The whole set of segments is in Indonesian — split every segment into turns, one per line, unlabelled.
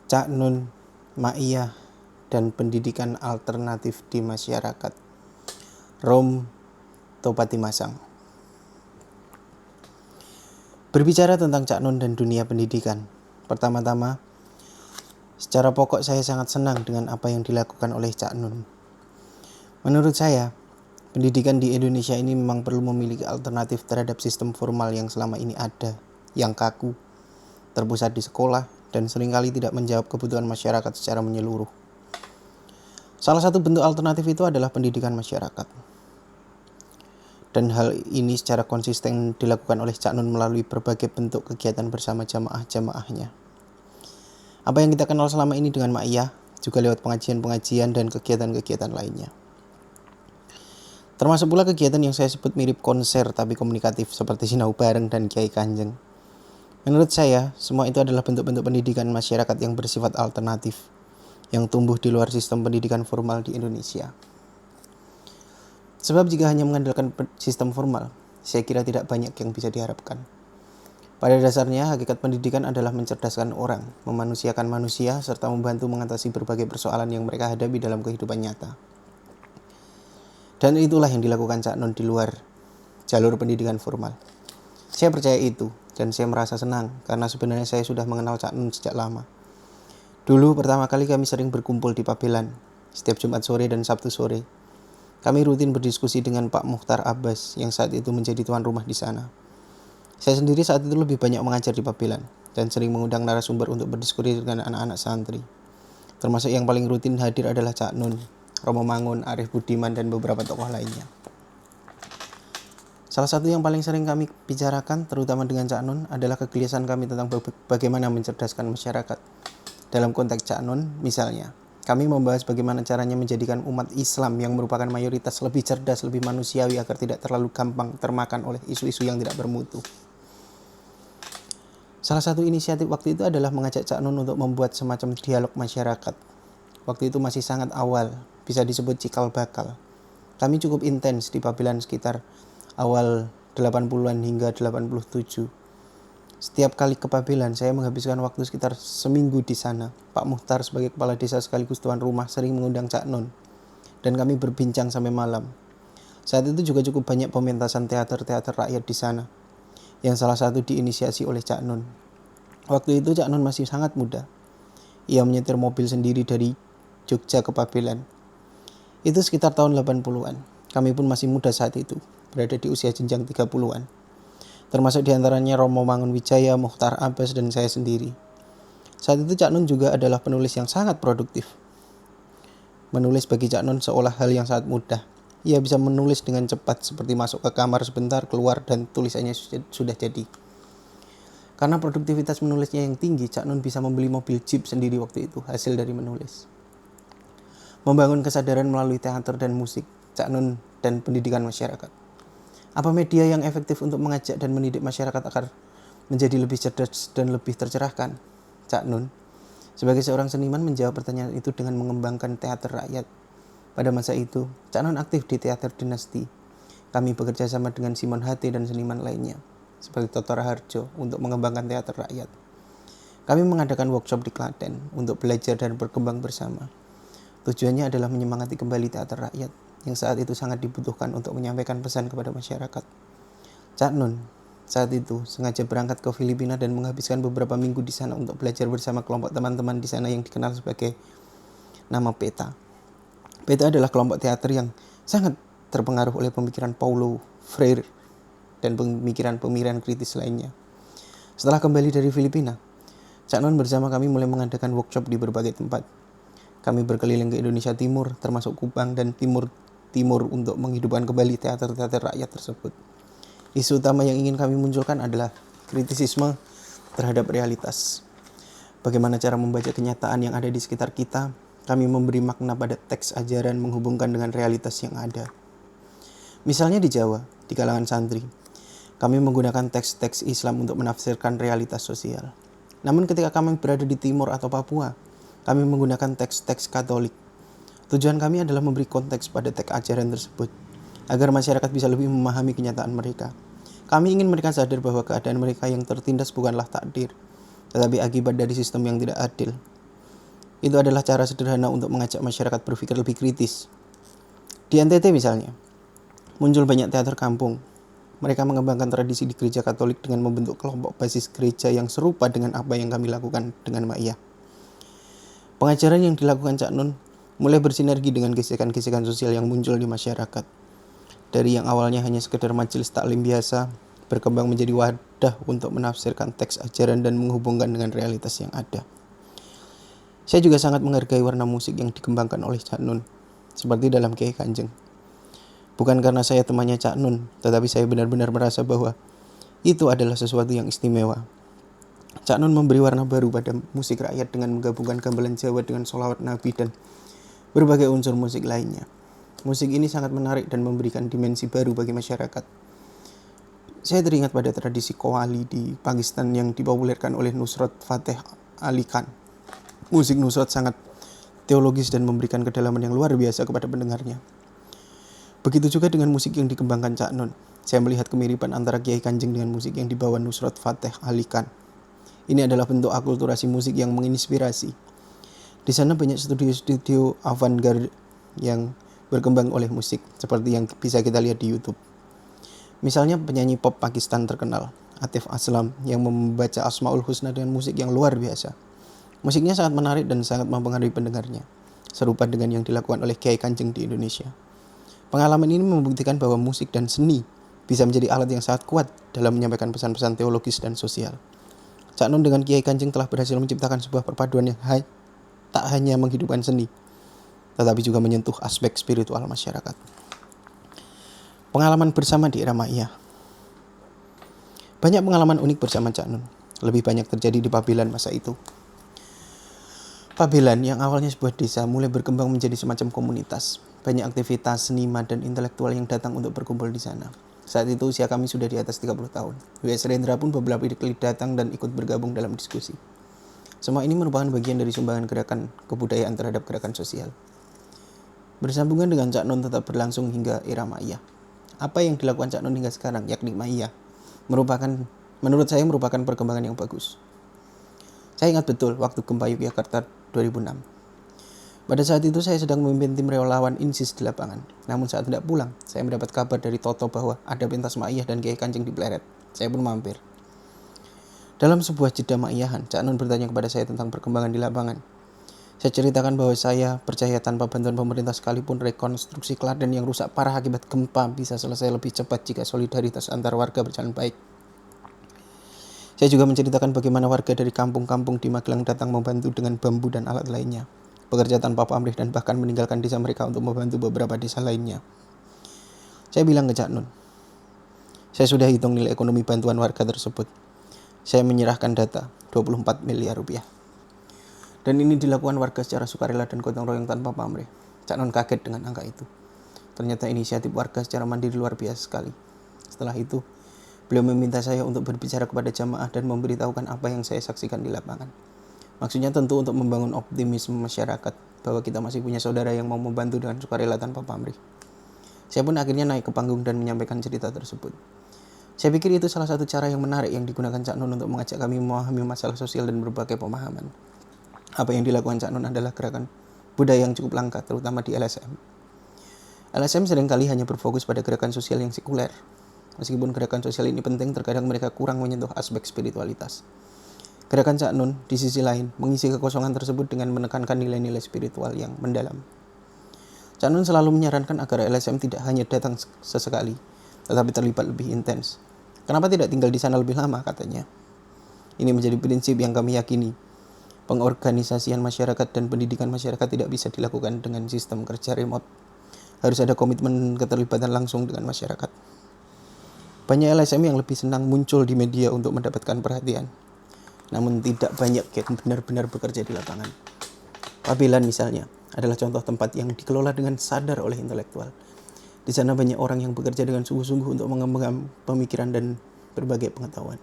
Cak Nun, Ma'iyah, dan pendidikan alternatif di masyarakat. Rom Topatimasang. Berbicara tentang Cak Nun dan dunia pendidikan, pertama-tama, secara pokok saya sangat senang dengan apa yang dilakukan oleh Cak Nun. Menurut saya, pendidikan di Indonesia ini memang perlu memiliki alternatif terhadap sistem formal yang selama ini ada, yang kaku, terpusat di sekolah, dan seringkali tidak menjawab kebutuhan masyarakat secara menyeluruh. Salah satu bentuk alternatif itu adalah pendidikan masyarakat. Dan hal ini secara konsisten dilakukan oleh Cak Nun melalui berbagai bentuk kegiatan bersama jamaah-jamaahnya. Apa yang kita kenal selama ini dengan Ma'iyah, juga lewat pengajian-pengajian dan kegiatan-kegiatan lainnya. Termasuk pula kegiatan yang saya sebut mirip konser tapi komunikatif seperti Sinau Bareng dan Kiai Kanjeng. Menurut saya, semua itu adalah bentuk-bentuk pendidikan masyarakat yang bersifat alternatif, yang tumbuh di luar sistem pendidikan formal di Indonesia. Sebab jika hanya mengandalkan sistem formal, saya kira tidak banyak yang bisa diharapkan. Pada dasarnya, hakikat pendidikan adalah mencerdaskan orang, memanusiakan manusia, serta membantu mengatasi berbagai persoalan yang mereka hadapi dalam kehidupan nyata. Dan itulah yang dilakukan Cak Nun di luar jalur pendidikan formal. Saya percaya itu, dan saya merasa senang, karena sebenarnya saya sudah mengenal Cak Nun sejak lama. Dulu pertama kali kami sering berkumpul di Pabelan, setiap Jumat sore dan Sabtu sore. Kami rutin berdiskusi dengan Pak Mukhtar Abbas yang saat itu menjadi tuan rumah di sana. Saya sendiri saat itu lebih banyak mengajar di Pabelan dan sering mengundang narasumber untuk berdiskusi dengan anak-anak santri. Termasuk yang paling rutin hadir adalah Cak Nun, Romo Mangun, Arif Budiman, dan beberapa tokoh lainnya. Salah satu yang paling sering kami bicarakan, terutama dengan Cak Nun, adalah kegelisahan kami tentang bagaimana mencerdaskan masyarakat. Dalam konteks Cak Nun, misalnya, kami membahas bagaimana caranya menjadikan umat Islam yang merupakan mayoritas lebih cerdas, lebih manusiawi agar tidak terlalu gampang termakan oleh isu-isu yang tidak bermutu. Salah satu inisiatif waktu itu adalah mengajak Cak Nun untuk membuat semacam dialog masyarakat. Waktu itu masih sangat awal, bisa disebut cikal bakal. Kami cukup intens di Pabelan sekitar awal 80-an hingga 87. Setiap kali ke Pabelan, saya menghabiskan waktu sekitar seminggu di sana. Pak Mukhtar sebagai kepala desa sekaligus tuan rumah sering mengundang Cak Nun, dan kami berbincang sampai malam. Saat itu juga cukup banyak pementasan teater-teater rakyat di sana, yang salah satu diinisiasi oleh Cak Nun. Waktu itu Cak Nun masih sangat muda. Ia menyetir mobil sendiri dari Jogja ke Pabelan. Itu sekitar tahun 80-an. Kami pun masih muda saat itu, berada di usia jenjang 30-an. Termasuk diantaranya Romo Mangun Wijaya, Mukhtar Abbas, dan saya sendiri. Saat itu Cak Nun juga adalah penulis yang sangat produktif. Menulis bagi Cak Nun seolah hal yang sangat mudah. Ia bisa menulis dengan cepat, seperti masuk ke kamar sebentar, keluar, dan tulisannya sudah jadi. Karena produktivitas menulisnya yang tinggi, Cak Nun bisa membeli mobil Jeep sendiri waktu itu, hasil dari menulis. Membangun kesadaran melalui teater dan musik, Cak Nun dan pendidikan masyarakat. Apa media yang efektif untuk mengajak dan mendidik masyarakat agar menjadi lebih cerdas dan lebih tercerahkan? Cak Nun, sebagai seorang seniman, menjawab pertanyaan itu dengan mengembangkan teater rakyat. Pada masa itu, Cak Nun aktif di teater dinasti. Kami bekerja sama dengan Simon Hate dan seniman lainnya, seperti Toto Raharjo, untuk mengembangkan teater rakyat. Kami mengadakan workshop di Klaten untuk belajar dan berkembang bersama. Tujuannya adalah menyemangati kembali teater rakyat, yang saat itu sangat dibutuhkan untuk menyampaikan pesan kepada masyarakat. Cak Nun saat itu sengaja berangkat ke Filipina dan menghabiskan beberapa minggu di sana untuk belajar bersama kelompok teman-teman di sana yang dikenal sebagai nama PETA. PETA adalah kelompok teater yang sangat terpengaruh oleh pemikiran Paulo Freire dan pemikiran kritis lainnya. Setelah kembali dari Filipina, Cak Nun bersama kami mulai mengadakan workshop di berbagai tempat. Kami berkeliling ke Indonesia Timur, termasuk Kupang dan Timur untuk menghidupkan kembali teater-teater rakyat tersebut. Isu utama yang ingin kami munculkan adalah kritisisme terhadap realitas. Bagaimana cara membaca kenyataan yang ada di sekitar kita, kami memberi makna pada teks ajaran menghubungkan dengan realitas yang ada. Misalnya di Jawa, di kalangan santri, kami menggunakan teks-teks Islam untuk menafsirkan realitas sosial. Namun ketika kami berada di Timur atau Papua, kami menggunakan teks-teks Katolik. Tujuan kami adalah memberi konteks pada teks ajaran tersebut, agar masyarakat bisa lebih memahami kenyataan mereka. Kami ingin mereka sadar bahwa keadaan mereka yang tertindas bukanlah takdir, tetapi akibat dari sistem yang tidak adil. Itu adalah cara sederhana untuk mengajak masyarakat berpikir lebih kritis. Di NTT misalnya, muncul banyak teater kampung. Mereka mengembangkan tradisi di gereja Katolik dengan membentuk kelompok basis gereja yang serupa dengan apa yang kami lakukan dengan Ma'iyah. Pengajaran yang dilakukan Cak Nun mulai bersinergi dengan gesekan-gesekan sosial yang muncul di masyarakat. Dari yang awalnya hanya sekedar majelis taklim biasa, berkembang menjadi wadah untuk menafsirkan teks ajaran dan menghubungkan dengan realitas yang ada. Saya juga sangat menghargai warna musik yang dikembangkan oleh Cak Nun, seperti dalam Kiai Kanjeng. Bukan karena saya temannya Cak Nun, tetapi saya benar-benar merasa bahwa itu adalah sesuatu yang istimewa. Cak Nun memberi warna baru pada musik rakyat dengan menggabungkan gamelan Jawa dengan sholawat Nabi dan berbagai unsur musik lainnya. Musik ini sangat menarik dan memberikan dimensi baru bagi masyarakat. Saya teringat pada tradisi Qawwali di Pakistan yang dipopulerkan oleh Nusrat Fateh Ali Khan. Musik Nusrat sangat teologis dan memberikan kedalaman yang luar biasa kepada pendengarnya. Begitu juga dengan musik yang dikembangkan Cak Nun. Saya melihat kemiripan antara Kiai Kanjeng dengan musik yang dibawa Nusrat Fateh Ali Khan. Ini adalah bentuk akulturasi musik yang menginspirasi. Di sana banyak studio-studio avant-garde yang berkembang oleh musik, seperti yang bisa kita lihat di YouTube. Misalnya penyanyi pop Pakistan terkenal, Atif Aslam, yang membaca Asmaul Husna dengan musik yang luar biasa. Musiknya sangat menarik dan sangat mempengaruhi pendengarnya, serupa dengan yang dilakukan oleh Kiai Kanjeng di Indonesia. Pengalaman ini membuktikan bahwa musik dan seni bisa menjadi alat yang sangat kuat dalam menyampaikan pesan-pesan teologis dan sosial. Cak Nun dengan Kiai Kanjeng telah berhasil menciptakan sebuah perpaduan yang tak hanya menghidupkan seni, tetapi juga menyentuh aspek spiritual masyarakat. Pengalaman bersama di era Ma'iyah. Banyak pengalaman unik bersama Cak Nun. Lebih banyak terjadi di Pabelan masa itu. Pabelan yang awalnya sebuah desa mulai berkembang menjadi semacam komunitas. Banyak aktivitas seniman dan intelektual yang datang untuk berkumpul di sana. Saat itu usia kami sudah di atas 30 tahun. W.S. Rendra pun beberapa kali datang dan ikut bergabung dalam diskusi. Semua ini merupakan bagian dari sumbangan gerakan kebudayaan terhadap gerakan sosial. Bersambungan dengan Cak Nun tetap berlangsung hingga era Ma'iyah. Apa yang dilakukan Cak Nun hingga sekarang, yakni Ma'iyah, menurut saya merupakan perkembangan yang bagus. Saya ingat betul waktu gempa Yogyakarta 2006. Pada saat itu saya sedang memimpin tim relawan INSIS di lapangan. Namun saat tidak pulang, saya mendapat kabar dari Toto bahwa ada pentas Ma'iyah dan Kiai Kanjeng di Pleret. Saya pun mampir. Dalam sebuah jeda Ma'iyahan, Cak Nun bertanya kepada saya tentang perkembangan di lapangan. Saya ceritakan bahwa saya percaya tanpa bantuan pemerintah sekalipun rekonstruksi Klaten yang rusak parah akibat gempa bisa selesai lebih cepat jika solidaritas antar warga berjalan baik. Saya juga menceritakan bagaimana warga dari kampung-kampung di Magelang datang membantu dengan bambu dan alat lainnya, bekerja tanpa pamrih dan bahkan meninggalkan desa mereka untuk membantu beberapa desa lainnya. Saya bilang ke Cak Nun, saya sudah hitung nilai ekonomi bantuan warga tersebut. Saya menyerahkan data 24 miliar rupiah. Dan ini dilakukan warga secara sukarela dan gotong royong tanpa pamrih. Cak Nun kaget dengan angka itu. Ternyata inisiatif warga secara mandiri luar biasa sekali. Setelah itu, beliau meminta saya untuk berbicara kepada jamaah dan memberitahukan apa yang saya saksikan di lapangan. Maksudnya tentu untuk membangun optimisme masyarakat bahwa kita masih punya saudara yang mau membantu dengan sukarela tanpa pamrih. Saya pun akhirnya naik ke panggung dan menyampaikan cerita tersebut. Saya pikir itu salah satu cara yang menarik yang digunakan Cak Nun untuk mengajak kami memahami masalah sosial dan berbagai pemahaman. Apa yang dilakukan Cak Nun adalah gerakan budaya yang cukup langka, terutama di LSM. LSM seringkali hanya berfokus pada gerakan sosial yang sekuler. Meskipun gerakan sosial ini penting, terkadang mereka kurang menyentuh aspek spiritualitas. Gerakan Cak Nun, di sisi lain, mengisi kekosongan tersebut dengan menekankan nilai-nilai spiritual yang mendalam. Cak Nun selalu menyarankan agar LSM tidak hanya datang sesekali, tetapi terlibat lebih intens. Kenapa tidak tinggal di sana lebih lama, katanya. Ini menjadi prinsip yang kami yakini. Pengorganisasian masyarakat dan pendidikan masyarakat tidak bisa dilakukan dengan sistem kerja remote. Harus ada komitmen keterlibatan langsung dengan masyarakat. Banyak LSM yang lebih senang muncul di media untuk mendapatkan perhatian. Namun tidak banyak yang benar-benar bekerja di lapangan. Pabelan misalnya adalah contoh tempat yang dikelola dengan sadar oleh intelektual. Di sana banyak orang yang bekerja dengan sungguh-sungguh untuk mengembangkan pemikiran dan berbagai pengetahuan.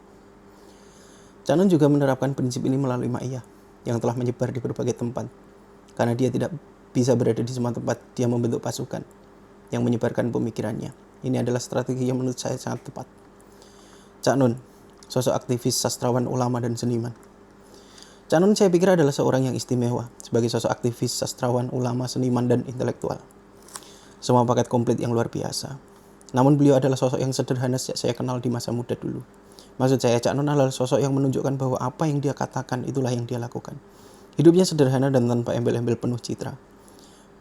Cak Nun juga menerapkan prinsip ini melalui Ma'iyah yang telah menyebar di berbagai tempat. Karena dia tidak bisa berada di semua tempat, dia membentuk pasukan yang menyebarkan pemikirannya. Ini adalah strategi yang menurut saya sangat tepat. Cak Nun, sosok aktivis, sastrawan, ulama, dan seniman. Cak Nun saya pikir adalah seorang yang istimewa sebagai sosok aktivis, sastrawan, ulama, seniman, dan intelektual. Semua paket komplit yang luar biasa. Namun beliau adalah sosok yang sederhana sejak saya kenal di masa muda dulu. Maksud saya, Cak Nun adalah sosok yang menunjukkan bahwa apa yang dia katakan itulah yang dia lakukan. Hidupnya sederhana dan tanpa embel-embel penuh citra.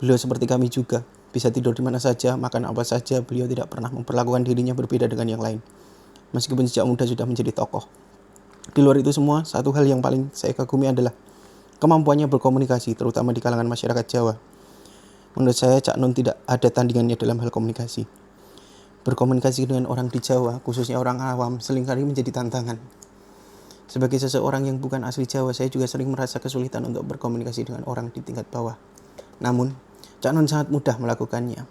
Beliau seperti kami juga, bisa tidur di mana saja, makan apa saja. Beliau tidak pernah memperlakukan dirinya berbeda dengan yang lain. Meskipun sejak muda sudah menjadi tokoh. Di luar itu semua, satu hal yang paling saya kagumi adalah kemampuannya berkomunikasi, terutama di kalangan masyarakat Jawa. Menurut saya, Cak Nun tidak ada tandingannya dalam hal komunikasi. Berkomunikasi dengan orang di Jawa, khususnya orang awam, seringkali menjadi tantangan. Sebagai seseorang yang bukan asli Jawa, saya juga sering merasa kesulitan untuk berkomunikasi dengan orang di tingkat bawah. Namun, Cak Nun sangat mudah melakukannya.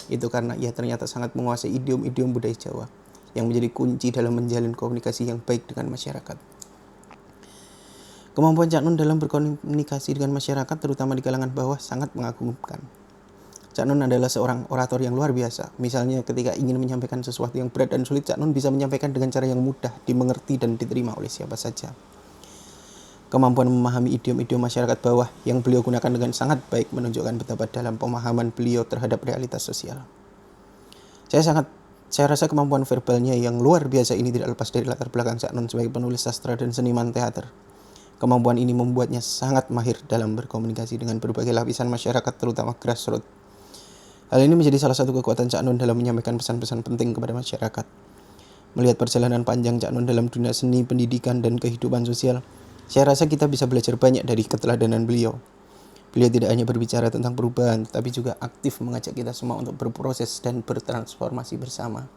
Itu karena ia ternyata sangat menguasai idiom-idiom budaya Jawa yang menjadi kunci dalam menjalin komunikasi yang baik dengan masyarakat. Kemampuan Cak Nun dalam berkomunikasi dengan masyarakat, terutama di kalangan bawah, sangat mengagumkan. Cak Nun adalah seorang orator yang luar biasa. Misalnya ketika ingin menyampaikan sesuatu yang berat dan sulit, Cak Nun bisa menyampaikan dengan cara yang mudah, dimengerti dan diterima oleh siapa saja. Kemampuan memahami idiom-idiom masyarakat bawah yang beliau gunakan dengan sangat baik menunjukkan betapa dalam pemahaman beliau terhadap realitas sosial. Saya rasa kemampuan verbalnya yang luar biasa ini tidak lepas dari latar belakang Cak Nun sebagai penulis sastra dan seniman teater. Kemampuan ini membuatnya sangat mahir dalam berkomunikasi dengan berbagai lapisan masyarakat, terutama grassroots. Hal ini menjadi salah satu kekuatan Cak Nun dalam menyampaikan pesan-pesan penting kepada masyarakat. Melihat perjalanan panjang Cak Nun dalam dunia seni, pendidikan, dan kehidupan sosial, saya rasa kita bisa belajar banyak dari keteladanan beliau. Beliau tidak hanya berbicara tentang perubahan, tetapi juga aktif mengajak kita semua untuk berproses dan bertransformasi bersama.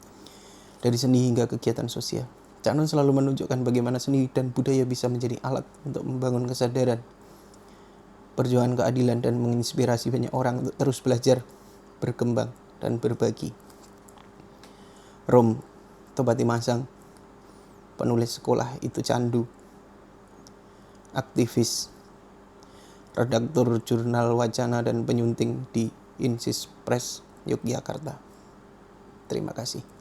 Dari seni hingga kegiatan sosial, Cak Nun selalu menunjukkan bagaimana seni dan budaya bisa menjadi alat untuk membangun kesadaran, perjuangan keadilan, dan menginspirasi banyak orang untuk terus belajar, berkembang, dan berbagi. Rom Tobati Masang, penulis Sekolah Itu Candu, aktivis, redaktur jurnal Wacana, dan penyunting di Insis Press Yogyakarta. Terima kasih.